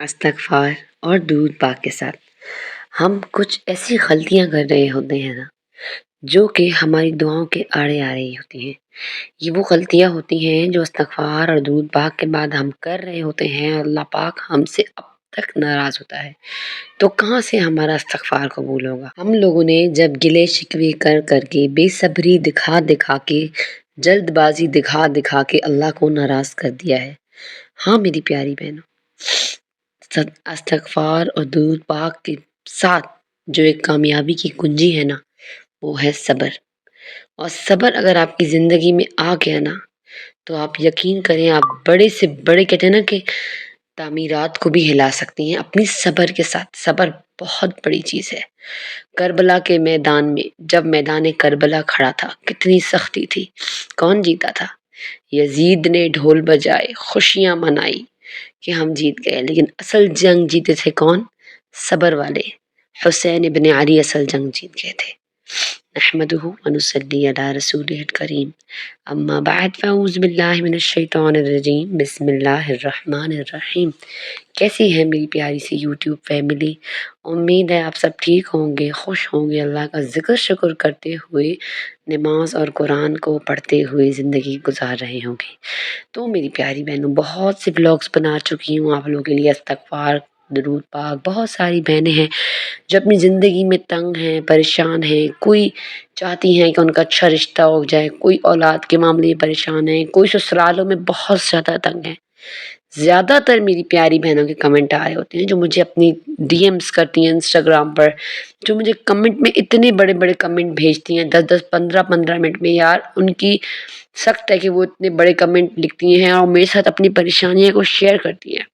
استغفار اور درود پاک کے ساتھ ہم کچھ ایسی غلطیاں کر رہے ہوتے ہیں نا، جو کہ ہماری دعاؤں کے آڑے آ رہی ہوتی ہیں۔ یہ وہ غلطیاں ہوتی ہیں جو استغفار اور درود پاک کے بعد ہم کر رہے ہوتے ہیں، اللہ پاک ہم سے اب تک ناراض ہوتا ہے۔ تو کہاں سے ہمارا استغفار قبول ہوگا؟ ہم لوگوں نے جب گلے شکوے کر کر کے، بے صبری دکھا دکھا کے، جلد بازی دکھا دکھا کے اللہ کو ناراض کر دیا ہے۔ ہاں میری پیاری بہنوں، استغفار اور درود پاک کے ساتھ جو ایک کامیابی کی کنجی ہے نا، وہ ہے صبر۔ اور صبر اگر آپ کی زندگی میں آ گیا نا، تو آپ یقین کریں آپ بڑے سے بڑے، کہتے ہیں نا کہ تعمیرات کو بھی ہلا سکتی ہیں اپنی صبر کے ساتھ۔ صبر بہت بڑی چیز ہے۔ کربلا کے میدان میں جب میدان کربلا کھڑا تھا، کتنی سختی تھی، کون جیتا تھا؟ یزید نے ڈھول بجائے، خوشیاں منائی کہ ہم جیت گئے، لیکن اصل جنگ جیتے تھے کون؟ صبر والے۔ حسین ابن علی اصل جنگ جیت گئے تھے۔ نحمده ونصلی علی رسولہ الکریم، اما بعد فاعوذ باللہ من الشیطان الرجیم، بسم اللہ الرحمن الرحیم۔ کیسی ہے میری پیاری سی یوٹیوب فیملی؟ امید ہے آپ سب ٹھیک ہوں گے، خوش ہوں گے، اللہ کا ذکر شکر کرتے ہوئے، نماز اور قرآن کو پڑھتے ہوئے زندگی گزار رہے ہوں گے۔ تو میری پیاری بہنوں، بہت سے بلاگز بنا چکی ہوں آپ لوگوں کے لیے، استغفار، درود پاک۔ بہت ساری بہنیں ہیں جو اپنی زندگی میں تنگ ہیں، پریشان ہیں، کوئی چاہتی ہیں کہ ان کا اچھا رشتہ ہو جائے، کوئی اولاد کے معاملے میں پریشان ہیں، کوئی سسرالوں میں بہت زیادہ تنگ ہیں۔ زیادہ تر میری پیاری بہنوں کے کمنٹ آ رہے ہوتے ہیں جو مجھے اپنی ڈی ایمز کرتی ہیں انسٹاگرام پر، جو مجھے کمنٹ میں اتنے بڑے بڑے کمنٹ بھیجتی ہیں، 10 15 15 منٹ میں۔ یار ان کی سخت ہے کہ وہ اتنے بڑے کمنٹ لکھتی ہیں اور میرے ساتھ اپنی پریشانیاں کو شیئر کرتی ہیں،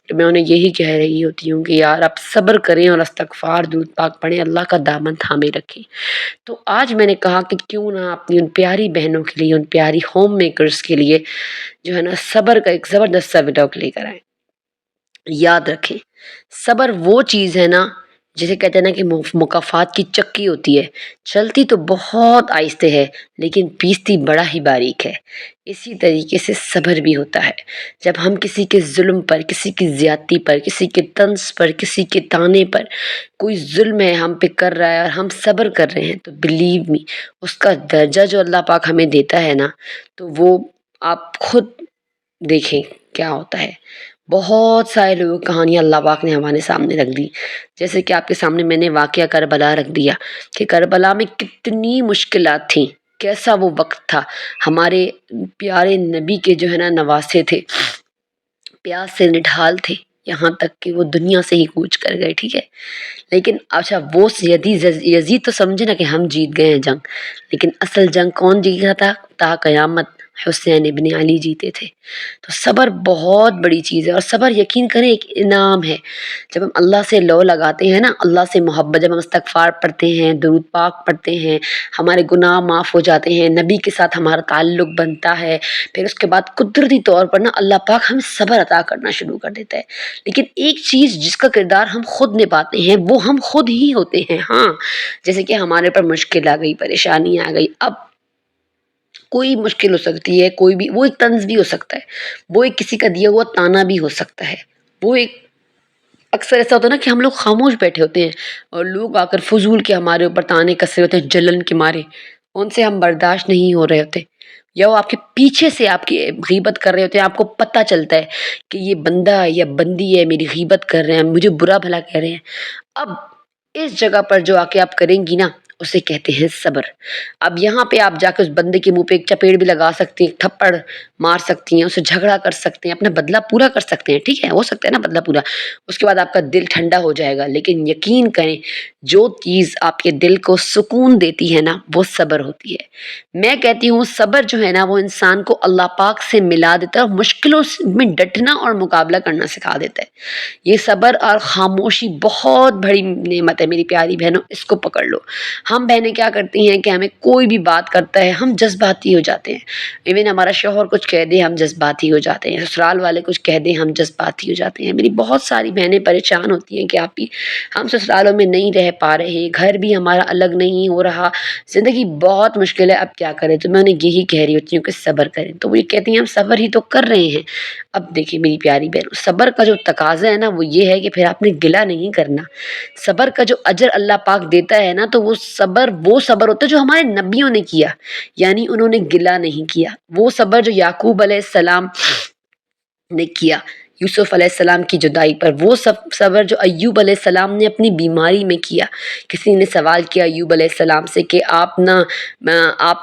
تو میں انہیں یہی کہہ رہی ہوتی ہوں کہ یار آپ صبر کریں اور استغفار درود پاک پڑھیں، اللہ کا دامن تھامے رکھیں۔ تو آج میں نے کہا کہ کیوں نہ اپنی ان پیاری بہنوں کے لیے، ان پیاری ہوم میکرز کے لیے جو ہے نا، صبر کا ایک زبردست سا ولاگ لے کر آئیں۔ یاد رکھیں، صبر وہ چیز ہے نا، جسے کہتے ہیں نا کہ مکافات کی چکی ہوتی ہے، چلتی تو بہت آہستہ ہے لیکن پیستی بڑا ہی باریک ہے۔ اسی طریقے سے صبر بھی ہوتا ہے۔ جب ہم کسی کے ظلم پر، کسی کی زیادتی پر، کسی کے طنز پر، کسی کے تانے پر، کوئی ظلم ہے ہم پہ کر رہا ہے اور ہم صبر کر رہے ہیں، تو بلیو می، اس کا درجہ جو اللہ پاک ہمیں دیتا ہے نا، تو وہ آپ خود دیکھیں کیا ہوتا ہے۔ بہت سارے لوگوں کی کہانیاں اللہ پاک نے ہمارے سامنے رکھ دی، جیسے کہ آپ کے سامنے میں نے واقعہ کربلا رکھ دیا کہ کربلا میں کتنی مشکلات تھیں، کیسا وہ وقت تھا۔ ہمارے پیارے نبی کے جو ہے نا نواسے تھے، پیاس سے نڈھال تھے، یہاں تک کہ وہ دنیا سے ہی کوچ کر گئے، ٹھیک ہے۔ لیکن اچھا وہ یزید تو سمجھے نا کہ ہم جیت گئے ہیں جنگ، لیکن اصل جنگ کون جیتا تھا؟ تا قیامت حسین ابن علی جیتے تھے۔ تو صبر بہت بڑی چیز ہے، اور صبر یقین کریں ایک انعام ہے۔ جب ہم اللہ سے لو لگاتے ہیں نا، اللہ سے محبت، جب ہم استغفار پڑھتے ہیں، درود پاک پڑھتے ہیں، ہمارے گناہ معاف ہو جاتے ہیں، نبی کے ساتھ ہمارا تعلق بنتا ہے، پھر اس کے بعد قدرتی طور پر نا اللہ پاک ہمیں صبر عطا کرنا شروع کر دیتا ہے۔ لیکن ایک چیز جس کا کردار ہم خود نبھاتے ہیں، وہ ہم خود ہی ہوتے ہیں۔ ہاں، جیسے کہ ہمارے پر مشکل آ گئی، پریشانی آ گئی، اب کوئی مشکل ہو سکتی ہے، کوئی بھی، وہ ایک طنز بھی ہو سکتا ہے، وہ ایک کسی کا دیا ہوا تانا بھی ہو سکتا ہے، وہ ایک، اکثر ایسا ہوتا ہے نا کہ ہم لوگ خاموش بیٹھے ہوتے ہیں اور لوگ آ کر فضول کے ہمارے اوپر تانے کس رہے ہوتے ہیں، جلن کے مارے، ان سے ہم برداشت نہیں ہو رہے ہوتے، یا وہ آپ کے پیچھے سے آپ کی غیبت کر رہے ہوتے ہیں، آپ کو پتہ چلتا ہے کہ یہ بندہ ہے یا بندی ہے میری غیبت کر رہے ہیں، مجھے برا بھلا کہہ رہے ہیں۔ اب اس جگہ پر جو آ کے آپ کریں گی نا، اسے کہتے ہیں صبر۔ اب یہاں پہ آپ جا کے اس بندے کے منہ پہ ایک چپیڑ بھی لگا سکتی ہیں، تھپڑ مار سکتی ہیں، اسے جھگڑا کر سکتے ہیں، اپنا بدلہ پورا کر سکتے ہیں، ٹھیک ہے، ہو سکتا ہے نا بدلہ پورا، اس کے بعد آپ کا دل ٹھنڈا ہو جائے گا۔ لیکن یقین کریں، جو چیز آپ کے دل کو سکون دیتی ہے نا، وہ صبر ہوتی ہے۔ میں کہتی ہوں صبر جو ہے نا، وہ انسان کو اللہ پاک سے ملا دیتا ہے اور مشکلوں میں ڈٹنا اور مقابلہ کرنا سکھا دیتا ہے۔ یہ صبر اور خاموشی بہت بڑی نعمت ہے میری پیاری بہنوں، اس کو پکڑ لو۔ ہم بہنیں کیا کرتی ہیں کہ ہمیں کوئی بھی بات کرتا ہے ہم جذباتی ہو جاتے ہیں، ایون ہمارا شوہر کچھ کہہ دے ہم جذباتی ہو جاتے ہیں، سسرال والے کچھ کہہ دیں ہم جذباتی ہو جاتے ہیں۔ میری بہت ساری بہنیں پریشان ہوتی ہیں کہ آپ بھی ہم سسرالوں میں نہیں رہ پا رہے، گھر بھی ہمارا الگ نہیں ہو رہا، زندگی بہت مشکل ہے، اب کیا کریں؟ تو میں انہیں یہی کہہ رہی ہوتی ہوں کہ صبر کریں، تو وہ یہ کہتی ہیں ہم صبر ہی تو کر رہے ہیں۔ اب دیکھیے میری پیاری بہن، صبر کا جو تقاضا ہے نا وہ یہ ہے کہ پھر آپ نے گلہ نہیں کرنا۔ صبر کا جو اجر اللہ پاک دیتا ہے نا تو وہ صبر ہوتا ہے جو ہمارے نبیوں نے کیا، یعنی انہوں نے گلہ نہیں کیا۔ وہ صبر جو یعقوب علیہ السلام نے کیا یوسف علیہ السلام کی جدائی پر، وہ صبر جو ایوب علیہ السلام نے اپنی بیماری میں کیا۔ کسی نے سوال کیا ایوب علیہ السلام سے کہ آپ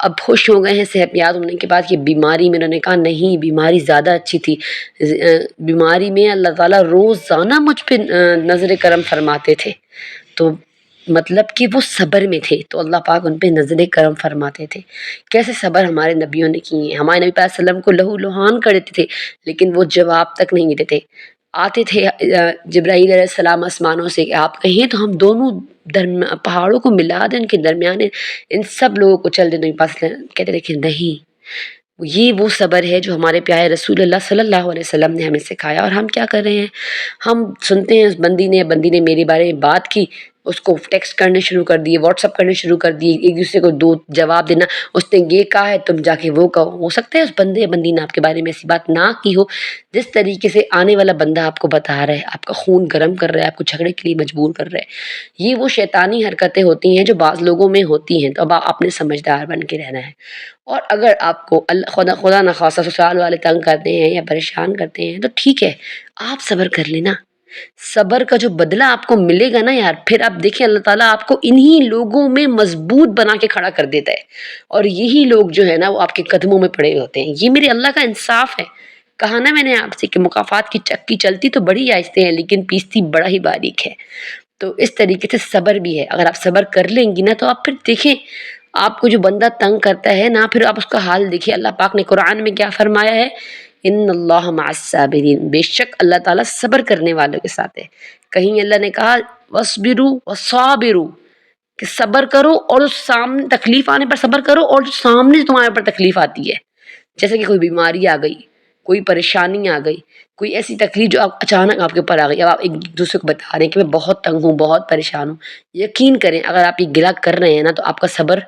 اب خوش ہو گئے ہیں صحت یاب ہونے کے بعد، یہ بیماری میں؟ انہوں نے کہا نہیں، بیماری زیادہ اچھی تھی، بیماری میں اللہ تعالیٰ روزانہ مجھ پہ نظر کرم فرماتے تھے، تو مطلب کہ وہ صبر میں تھے تو اللہ پاک ان پہ نظر کرم فرماتے تھے۔ کیسے صبر ہمارے نبیوں نے کیے ہیں۔ ہمارے نبی صلی اللہ علیہ وسلم کو لہو لہان کر دیتے تھے لیکن وہ جواب تک نہیں دیتے تھے۔ آتے تھے جبرائیل علیہ السلام آسمانوں سے کہ آپ کہیں تو ہم دونوں پہاڑوں کو ملا دیں، ان کے درمیان ان سب لوگوں کو چل دیں، نبی پاک کہتے تھے کہ نہیں۔ یہ وہ صبر ہے جو ہمارے پیارے رسول اللہ صلی اللہ علیہ وسلم نے ہمیں سکھایا، اور ہم کیا کر رہے ہیں؟ ہم سنتے ہیں اس بندی نے میرے بارے میں بات کی، اس کو ٹیکسٹ کرنے شروع کر دیے، واٹس اپ کرنے شروع کر دیے، ایک دوسرے کو دو جواب دینا، اس نے یہ کہا ہے تم جا کے وہ کہو۔ ہو سکتا ہے اس بندے یا بندی نے آپ کے بارے میں ایسی بات نہ کی ہو، جس طریقے سے آنے والا بندہ آپ کو بتا رہا ہے، آپ کا خون گرم کر رہا ہے، آپ کو جھگڑے کے لیے مجبور کر رہا ہے۔ یہ وہ شیطانی حرکتیں ہوتی ہیں جو بعض لوگوں میں ہوتی ہیں، تو اب آپ نے سمجھدار بن کے رہنا ہے۔ اور اگر آپ کو خدا نخواستہ سسرال والے تنگ کرتے ہیں یا پریشان کرتے ہیں تو ٹھیک ہے، آپ صبر کر لینا۔ صبر کا جو بدلہ آپ کو ملے گا نا یار، پھر آپ دیکھیں اللہ تعالیٰ آپ کو انہی لوگوں میں مضبوط بنا کے کھڑا کر دیتا ہے، اور یہی لوگ جو ہے نا وہ آپ کے قدموں میں پڑے ہوتے ہیں۔ یہ میرے اللہ کا انصاف ہے۔ کہا نا میں نے آپ سے کہ مکافات کی چکی چلتی تو بڑی آہستہ ہے لیکن پیستی بڑا ہی باریک ہے۔ تو اس طریقے سے صبر بھی ہے، اگر آپ صبر کر لیں گی نا تو آپ پھر دیکھیں آپ کو جو بندہ تنگ کرتا ہے نا، پھر آپ اس کا حال دیکھیں۔ اللہ پاک نے قرآن میں کیا فرمایا ہے؟ ان اللہ مع الصابرین، بے شک اللہ تعالیٰ صبر کرنے والوں کے ساتھ ہے۔ کہیں اللہ نے کہا وَاصْبِرُوا وَصَابِرُوا، کہ صبر کرو اور اس سامنے تکلیف آنے پر صبر کرو، اور جو سامنے تمہارے پر تکلیف آتی ہے، جیسے کہ کوئی بیماری آ گئی، کوئی پریشانی آ گئی، کوئی ایسی تکلیف جو اچانک آپ کے اوپر آ گئی، اب آپ ایک دوسرے کو بتا رہے ہیں کہ میں بہت تنگ ہوں، بہت پریشان ہوں، یقین کریں اگر آپ یہ گلہ کر رہے ہیں نا تو آپ کا صبر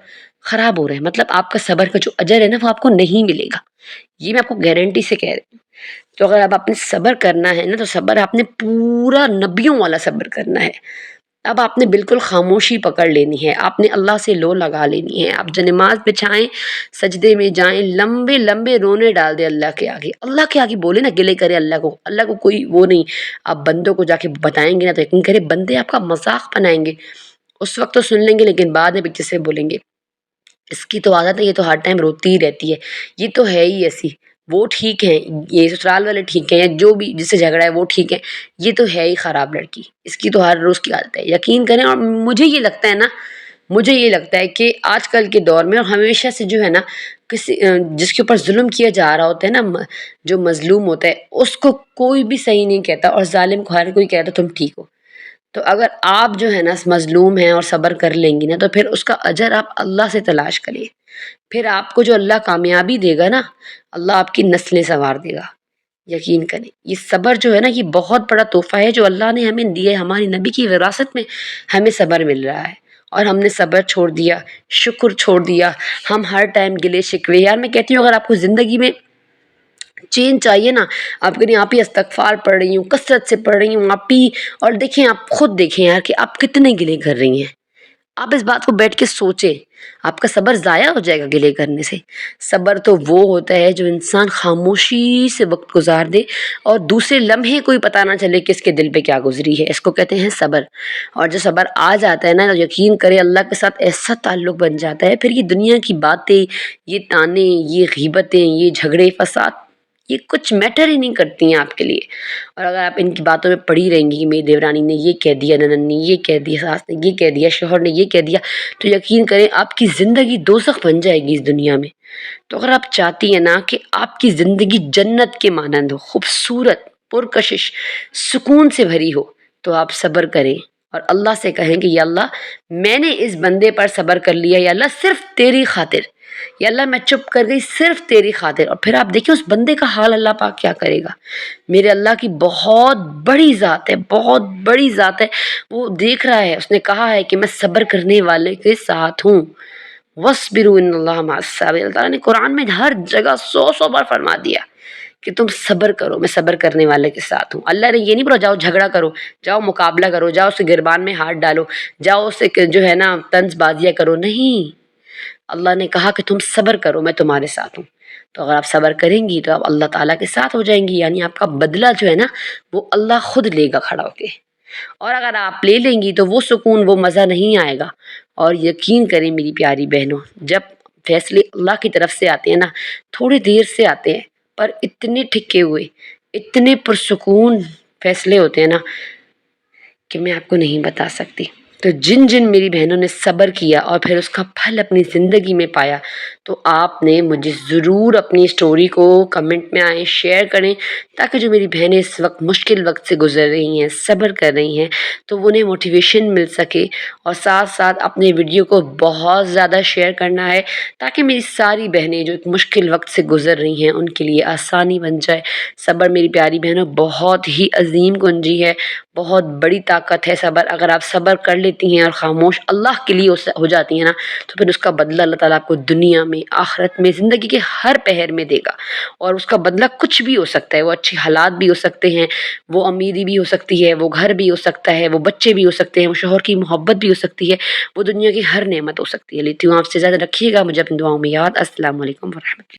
خراب ہو رہا ہے، مطلب آپ کا صبر کا جو اجر ہے نا وہ آپ کو نہیں ملے گا، یہ میں آپ کو گارنٹی سے کہہ رہی ہوں۔ تو اگر آپ نے صبر کرنا ہے نا تو صبر آپ نے پورا نبیوں والا صبر کرنا ہے۔ اب آپ نے بالکل خاموشی پکڑ لینی ہے، آپ نے اللہ سے لو لگا لینی ہے، آپ جو نماز بچھائیں، سجدے میں جائیں، لمبے لمبے رونے ڈال دیں اللہ کے آگے بولے نا، گلے کرے اللہ کو کوئی وہ نہیں۔ آپ بندوں کو جا کے بتائیں گے نا تو یقین کرے بندے آپ کا مذاق بنائیں گے، اس وقت تو سن لیں گے لیکن بعد میں پیچھے سے بولیں گے اس کی تو عادت ہے، یہ تو ہر ٹائم روتی ہی رہتی ہے، یہ تو ہے ہی ایسی، وہ ٹھیک ہے، یہ سسرال والے ٹھیک ہیں، یا جو بھی جس سے جھگڑا ہے وہ ٹھیک ہے، یہ تو ہے ہی خراب لڑکی، اس کی تو ہر روز کی عادت ہے۔ یقین کریں، اور مجھے یہ لگتا ہے کہ آج کل کے دور میں اور ہمیشہ سے جو ہے نا جس کے اوپر ظلم کیا جا رہا ہوتا ہے نا، جو مظلوم ہوتا ہے اس کو کوئی بھی صحیح نہیں کہتا، اور ظالم کو ہر کوئی کہتا تم ٹھیک ہو۔ تو اگر آپ جو ہے نا مظلوم ہیں اور صبر کر لیں گی نا تو پھر اس کا اجر آپ اللہ سے تلاش کریں، پھر آپ کو جو اللہ کامیابی دے گا نا، اللہ آپ کی نسلیں سنوار دے گا۔ یقین کریں یہ صبر جو ہے نا یہ بہت بڑا تحفہ ہے جو اللہ نے ہمیں دیا ہے، ہماری نبی کی وراثت میں ہمیں صبر مل رہا ہے، اور ہم نے صبر چھوڑ دیا، شکر چھوڑ دیا، ہم ہر ٹائم گلے شکوے۔ یار میں کہتی ہوں اگر آپ کو زندگی میں چین چاہیے نا، آپ ہی استغفار پڑھ رہی ہوں، کثرت سے پڑھ رہی ہوں آپ ہی، اور دیکھیں آپ خود دیکھیں یار کہ آپ کتنے گلے کر رہی ہیں، آپ اس بات کو بیٹھ کے سوچیں، آپ کا صبر ضائع ہو جائے گا گلے کرنے سے۔ صبر تو وہ ہوتا ہے جو انسان خاموشی سے وقت گزار دے اور دوسرے لمحے کوئی پتہ نہ چلے کہ اس کے دل پہ کیا گزری ہے، اس کو کہتے ہیں صبر۔ اور جو صبر آ جاتا ہے نا تو یقین کرے اللہ کے ساتھ ایسا تعلق بن جاتا ہے، پھر یہ دنیا کی باتیں، یہ طعنے، یہ غیبتیں، یہ جھگڑے فساد، یہ کچھ میٹر ہی نہیں کرتی ہیں آپ کے لیے۔ اور اگر آپ ان کی باتوں میں پڑی رہیں گی کہ میری دیورانی نے یہ کہہ دیا، ننند نے یہ کہہ دیا، ساس نے یہ کہہ دیا، شوہر نے یہ کہہ دیا، تو یقین کریں آپ کی زندگی دوزخ بن جائے گی اس دنیا میں۔ تو اگر آپ چاہتی ہیں نا کہ آپ کی زندگی جنت کے مانند ہو، خوبصورت، پرکشش، سکون سے بھری ہو، تو آپ صبر کریں، اور اللہ سے کہیں کہ یا اللہ میں نے اس بندے پر صبر کر لیا، یا اللہ صرف تیری خاطر، یا اللہ میں چپ کر گئی صرف تیری خاطر۔ اور پھر آپ دیکھیں اس بندے کا حال اللہ پاک کیا کرے گا۔ میرے اللہ کی بہت بڑی ذات ہے، بہت بڑی ذات ہے، وہ دیکھ رہا ہے، اس نے کہا ہے کہ میں صبر کرنے والے کے ساتھ ہوں۔ وَاصْبِرُوا إِنَّ اللَّهَ مَعَ الصَّابِرِينَ، اللہ تعالیٰ نے قرآن میں ہر جگہ 100 بار فرما دیا کہ تم صبر کرو، میں صبر کرنے والے کے ساتھ ہوں۔ اللہ نے یہ نہیں بولا جاؤ جھگڑا کرو، جاؤ مقابلہ کرو، جاؤ اسے گربان میں ہاتھ ڈالو، جاؤ اسے جو ہے نا طنز بازیاں کرو، نہیں۔ اللہ نے کہا کہ تم صبر کرو، میں تمہارے ساتھ ہوں۔ تو اگر آپ صبر کریں گی تو آپ اللہ تعالیٰ کے ساتھ ہو جائیں گی، یعنی آپ کا بدلہ جو ہے نا وہ اللہ خود لے گا کھڑا ہو کے۔ اور اگر آپ لے لیں گی تو وہ سکون، وہ مزہ نہیں آئے گا۔ اور یقین کریں میری پیاری بہنوں، جب فیصلے اللہ کی طرف سے آتے ہیں نا، تھوڑی دیر سے آتے ہیں پر اتنے ٹھکے ہوئے، اتنے پرسکون فیصلے ہوتے ہیں نا کہ میں آپ کو نہیں بتا سکتی۔ تو جن جن میری بہنوں نے صبر کیا اور پھر اس کا پھل اپنی زندگی میں پایا، تو آپ نے مجھے ضرور اپنی اسٹوری کو کمنٹ میں آئیں شیئر کریں، تاکہ جو میری بہنیں اس وقت مشکل وقت سے گزر رہی ہیں، صبر کر رہی ہیں، تو انہیں موٹیویشن مل سکے۔ اور ساتھ ساتھ اپنے ویڈیو کو بہت زیادہ شیئر کرنا ہے، تاکہ میری ساری بہنیں جو ایک مشکل وقت سے گزر رہی ہیں ان کے لیے آسانی بن جائے۔ صبر میری پیاری بہنوں بہت ہی عظیم کنجی ہے، بہت بڑی طاقت ہے صبر۔ اگر آپ صبر کر لیتی ہیں اور خاموش اللہ کے لیے ہو جاتی ہیں نا، تو پھر اس کا بدلہ اللہ تعالیٰ آپ کو دنیا میں، آخرت میں، زندگی کے ہر پہر میں دے گا۔ اور اس کا بدلہ کچھ بھی ہو سکتا ہے، وہ اچھے حالات بھی ہو سکتے ہیں، وہ امیری بھی ہو سکتی ہے، وہ گھر بھی ہو سکتا ہے، وہ بچے بھی ہو سکتے ہیں، وہ شوہر کی محبت بھی ہو سکتی ہے، وہ دنیا کی ہر نعمت ہو سکتی ہے۔ لیتی ہوں آپ سے زیادہ رکھیے گا مجھے اپنی دعاؤں میں یاد۔ السلام علیکم ورحمۃ اللہ۔